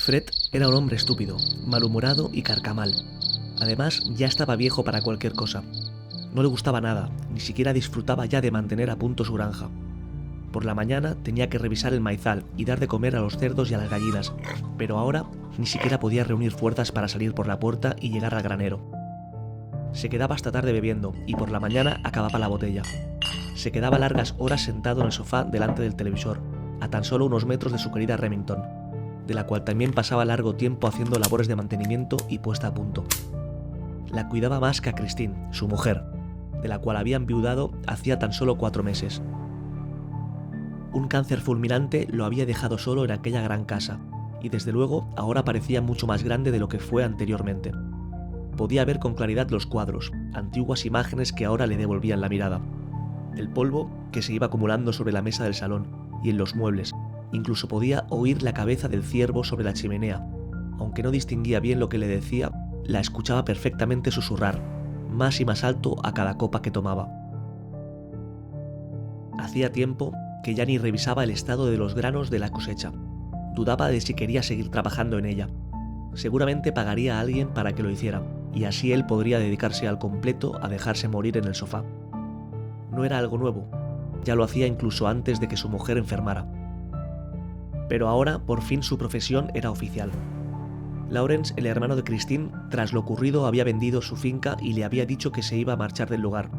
Fred era un hombre estúpido, malhumorado y carcamal. Además, ya estaba viejo para cualquier cosa. No le gustaba nada, ni siquiera disfrutaba ya de mantener a punto su granja. Por la mañana tenía que revisar el maizal y dar de comer a los cerdos y a las gallinas, pero ahora ni siquiera podía reunir fuerzas para salir por la puerta y llegar al granero. Se quedaba hasta tarde bebiendo y por la mañana acababa la botella. Se quedaba largas horas sentado en el sofá delante del televisor, a tan solo unos metros de su querida Remington, de la cual también pasaba largo tiempo haciendo labores de mantenimiento y puesta a punto. La cuidaba más que a Christine, su mujer, de la cual había enviudado hacía tan solo 4 meses. Un cáncer fulminante lo había dejado solo en aquella gran casa, y desde luego ahora parecía mucho más grande de lo que fue anteriormente. Podía ver con claridad los cuadros, antiguas imágenes que ahora le devolvían la mirada. El polvo que se iba acumulando sobre la mesa del salón y en los muebles. Incluso podía oír la cabeza del ciervo sobre la chimenea. Aunque no distinguía bien lo que le decía, la escuchaba perfectamente susurrar, más y más alto a cada copa que tomaba. Hacía tiempo que ya ni revisaba el estado de los granos de la cosecha. Dudaba de si quería seguir trabajando en ella. Seguramente pagaría a alguien para que lo hiciera, y así él podría dedicarse al completo a dejarse morir en el sofá. No era algo nuevo, ya lo hacía incluso antes de que su mujer enfermara. Pero ahora, por fin, su profesión era oficial. Lawrence, el hermano de Christine, tras lo ocurrido había vendido su finca y le había dicho que se iba a marchar del lugar.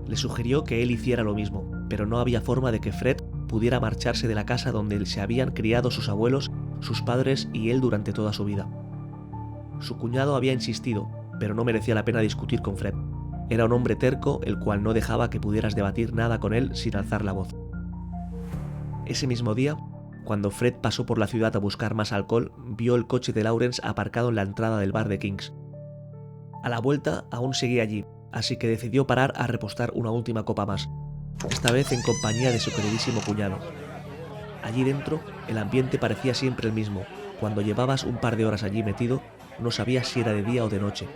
Le sugirió que él hiciera lo mismo, pero no había forma de que Fred pudiera marcharse de la casa donde se habían criado sus abuelos, sus padres y él durante toda su vida. Su cuñado había insistido, pero no merecía la pena discutir con Fred. Era un hombre terco, el cual no dejaba que pudieras debatir nada con él sin alzar la voz. Ese mismo día, cuando Fred pasó por la ciudad a buscar más alcohol, vio el coche de Lawrence aparcado en la entrada del bar de Kings. A la vuelta aún seguía allí, así que decidió parar a repostar una última copa más, esta vez en compañía de su queridísimo cuñado. Allí dentro, el ambiente parecía siempre el mismo. Cuando llevabas un par de horas allí metido, no sabías si era de día o de noche.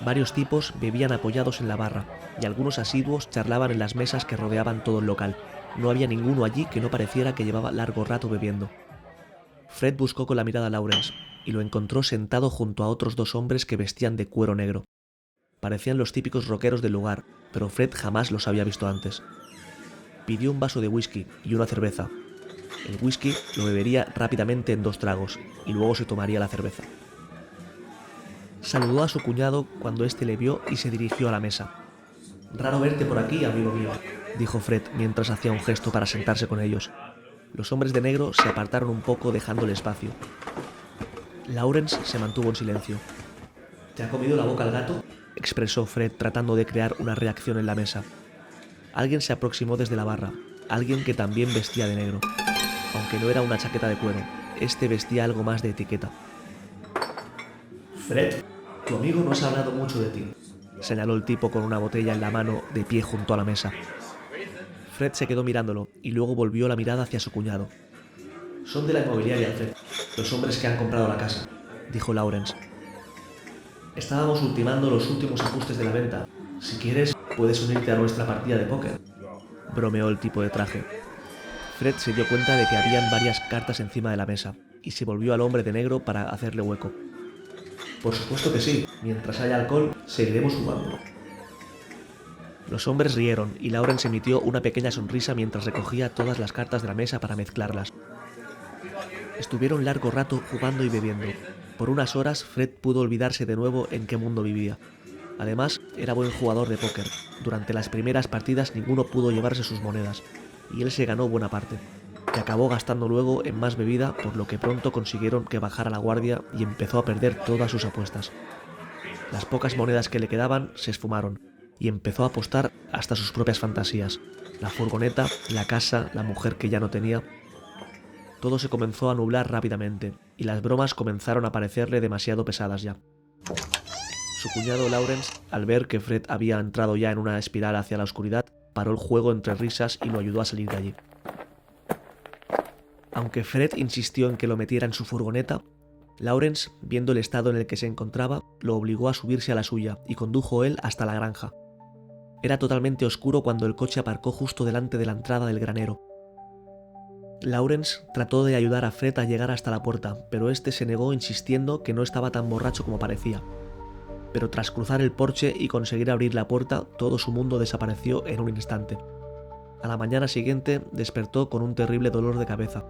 Varios tipos bebían apoyados en la barra, y algunos asiduos charlaban en las mesas que rodeaban todo el local. No había ninguno allí que no pareciera que llevaba largo rato bebiendo. Fred buscó con la mirada a Lawrence, y lo encontró sentado junto a otros 2 hombres que vestían de cuero negro. Parecían los típicos rockeros del lugar, pero Fred jamás los había visto antes. Pidió un vaso de whisky y una cerveza. El whisky lo bebería rápidamente en 2 tragos, y luego se tomaría la cerveza. Saludó a su cuñado cuando éste le vio y se dirigió a la mesa. «Raro verte por aquí, amigo mío», dijo Fred mientras hacía un gesto para sentarse con ellos. Los hombres de negro se apartaron un poco dejándole espacio. Lawrence se mantuvo en silencio. «¿Te ha comido la boca el gato?», expresó Fred tratando de crear una reacción en la mesa. Alguien se aproximó desde la barra, alguien que también vestía de negro. Aunque no era una chaqueta de cuero, este vestía algo más de etiqueta. «Fred, tu amigo nos ha hablado mucho de ti», señaló el tipo con una botella en la mano de pie junto a la mesa. Fred se quedó mirándolo y luego volvió la mirada hacia su cuñado. «Son de la inmobiliaria, Fred, los hombres que han comprado la casa», dijo Lawrence. «Estábamos ultimando los últimos ajustes de la venta. Si quieres, puedes unirte a nuestra partida de póker», bromeó el tipo de traje. Fred se dio cuenta de que habían varias cartas encima de la mesa y se volvió al hombre de negro para hacerle hueco. «Por supuesto que sí. Mientras haya alcohol, seguiremos jugando». Los hombres rieron y Lawrence emitió una pequeña sonrisa mientras recogía todas las cartas de la mesa para mezclarlas. Estuvieron largo rato jugando y bebiendo. Por unas horas Fred pudo olvidarse de nuevo en qué mundo vivía. Además, era buen jugador de póker. Durante las primeras partidas ninguno pudo llevarse sus monedas, y él se ganó buena parte, que acabó gastando luego en más bebida, por lo que pronto consiguieron que bajara la guardia y empezó a perder todas sus apuestas. Las pocas monedas que le quedaban se esfumaron, y empezó a apostar hasta sus propias fantasías: la furgoneta, la casa, la mujer que ya no tenía. Todo se comenzó a nublar rápidamente, y las bromas comenzaron a parecerle demasiado pesadas ya. Su cuñado Lawrence, al ver que Fred había entrado ya en una espiral hacia la oscuridad, paró el juego entre risas y lo ayudó a salir de allí. Aunque Fred insistió en que lo metiera en su furgoneta, Lawrence, viendo el estado en el que se encontraba, lo obligó a subirse a la suya y condujo él hasta la granja. Era totalmente oscuro cuando el coche aparcó justo delante de la entrada del granero. Lawrence trató de ayudar a Fred a llegar hasta la puerta, pero este se negó insistiendo que no estaba tan borracho como parecía. Pero tras cruzar el porche y conseguir abrir la puerta, todo su mundo desapareció en un instante. A la mañana siguiente despertó con un terrible dolor de cabeza.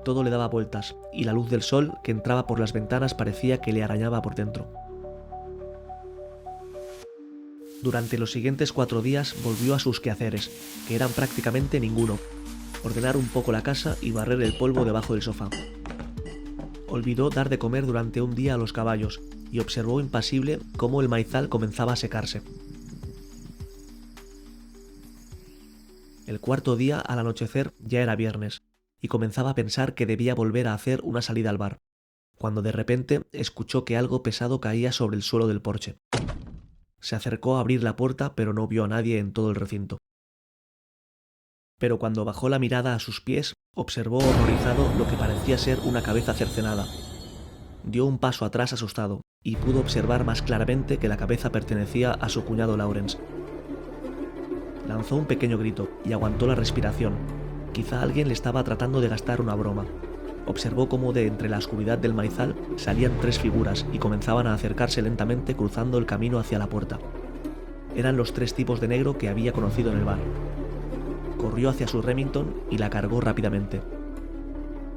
Todo le daba vueltas, y la luz del sol que entraba por las ventanas parecía que le arañaba por dentro. Durante los siguientes 4 días volvió a sus quehaceres, que eran prácticamente ninguno: ordenar un poco la casa y barrer el polvo debajo del sofá. Olvidó dar de comer durante un día a los caballos, y observó impasible cómo el maizal comenzaba a secarse. El cuarto día, al anochecer, ya era viernes, y comenzaba a pensar que debía volver a hacer una salida al bar, cuando de repente escuchó que algo pesado caía sobre el suelo del porche. Se acercó a abrir la puerta, pero no vio a nadie en todo el recinto. Pero cuando bajó la mirada a sus pies, observó horrorizado lo que parecía ser una cabeza cercenada. Dio un paso atrás asustado, y pudo observar más claramente que la cabeza pertenecía a su cuñado Lawrence. Lanzó un pequeño grito y aguantó la respiración. Quizá alguien le estaba tratando de gastar una broma. Observó cómo de entre la oscuridad del maizal salían 3 figuras y comenzaban a acercarse lentamente cruzando el camino hacia la puerta. Eran los 3 tipos de negro que había conocido en el bar. Corrió hacia su Remington y la cargó rápidamente.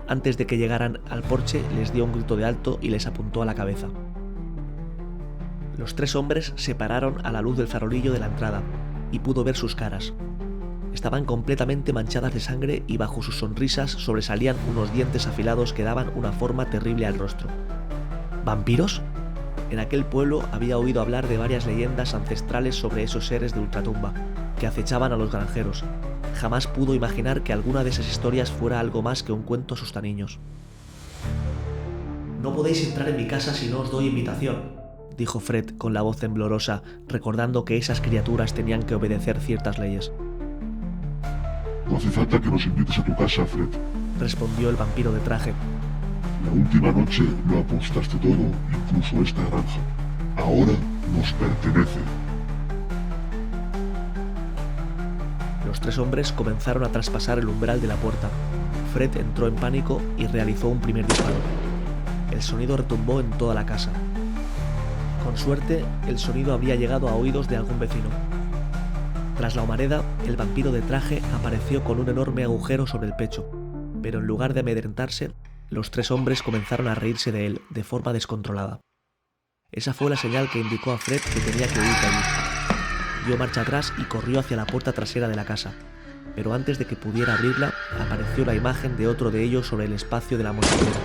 Antes de que llegaran al porche, les dio un grito de alto y les apuntó a la cabeza. Los 3 hombres se pararon a la luz del farolillo de la entrada, y pudo ver sus caras. Estaban completamente manchadas de sangre y bajo sus sonrisas sobresalían unos dientes afilados que daban una forma terrible al rostro. ¿Vampiros? En aquel pueblo había oído hablar de varias leyendas ancestrales sobre esos seres de ultratumba, que acechaban a los granjeros. Jamás pudo imaginar que alguna de esas historias fuera algo más que un cuento asustaniños. «No podéis entrar en mi casa si no os doy invitación», dijo Fred con la voz temblorosa, recordando que esas criaturas tenían que obedecer ciertas leyes. No hace falta que nos invites a tu casa, Fred, respondió el vampiro de traje. La última noche lo apostaste todo, incluso esta granja. Ahora nos pertenece. Los 3 hombres comenzaron a traspasar el umbral de la puerta. Fred entró en pánico y realizó un primer disparo. El sonido retumbó en toda la casa. Con suerte, el sonido habría llegado a oídos de algún vecino. Tras la humareda, el vampiro de traje apareció con un enorme agujero sobre el pecho, pero en lugar de amedrentarse, los 3 hombres comenzaron a reírse de él de forma descontrolada. Esa fue la señal que indicó a Fred que tenía que huir de allí. Dio marcha atrás y corrió hacia la puerta trasera de la casa, pero antes de que pudiera abrirla, apareció la imagen de otro de ellos sobre el espacio de la mosquitera.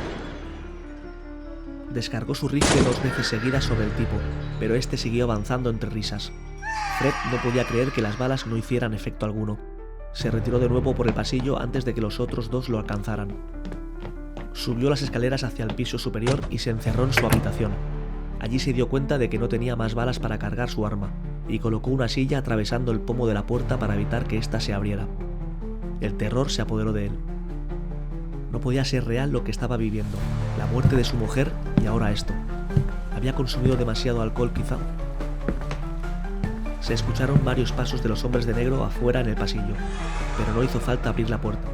Descargó su rifle 2 veces seguidas sobre el tipo, pero este siguió avanzando entre risas. Fred no podía creer que las balas no hicieran efecto alguno. Se retiró de nuevo por el pasillo antes de que los otros 2 lo alcanzaran. Subió las escaleras hacia el piso superior y se encerró en su habitación. Allí se dio cuenta de que no tenía más balas para cargar su arma, y colocó una silla atravesando el pomo de la puerta para evitar que ésta se abriera. El terror se apoderó de él. No podía ser real lo que estaba viviendo, la muerte de su mujer y ahora esto. ¿Había consumido demasiado alcohol quizá? Se escucharon varios pasos de los hombres de negro afuera en el pasillo, pero no hizo falta abrir la puerta.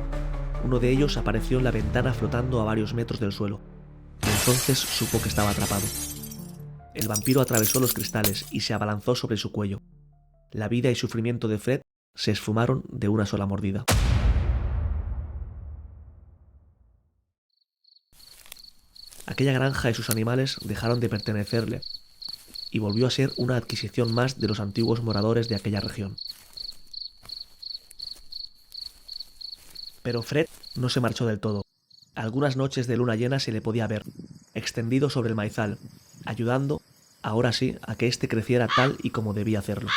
Uno de ellos apareció en la ventana flotando a varios metros del suelo. Entonces supo que estaba atrapado. El vampiro atravesó los cristales y se abalanzó sobre su cuello. La vida y sufrimiento de Fred se esfumaron de una sola mordida. Aquella granja y sus animales dejaron de pertenecerle, y volvió a ser una adquisición más de los antiguos moradores de aquella región. Pero Fred no se marchó del todo. Algunas noches de luna llena se le podía ver, extendido sobre el maizal, ayudando, ahora sí, a que éste creciera tal y como debía hacerlo.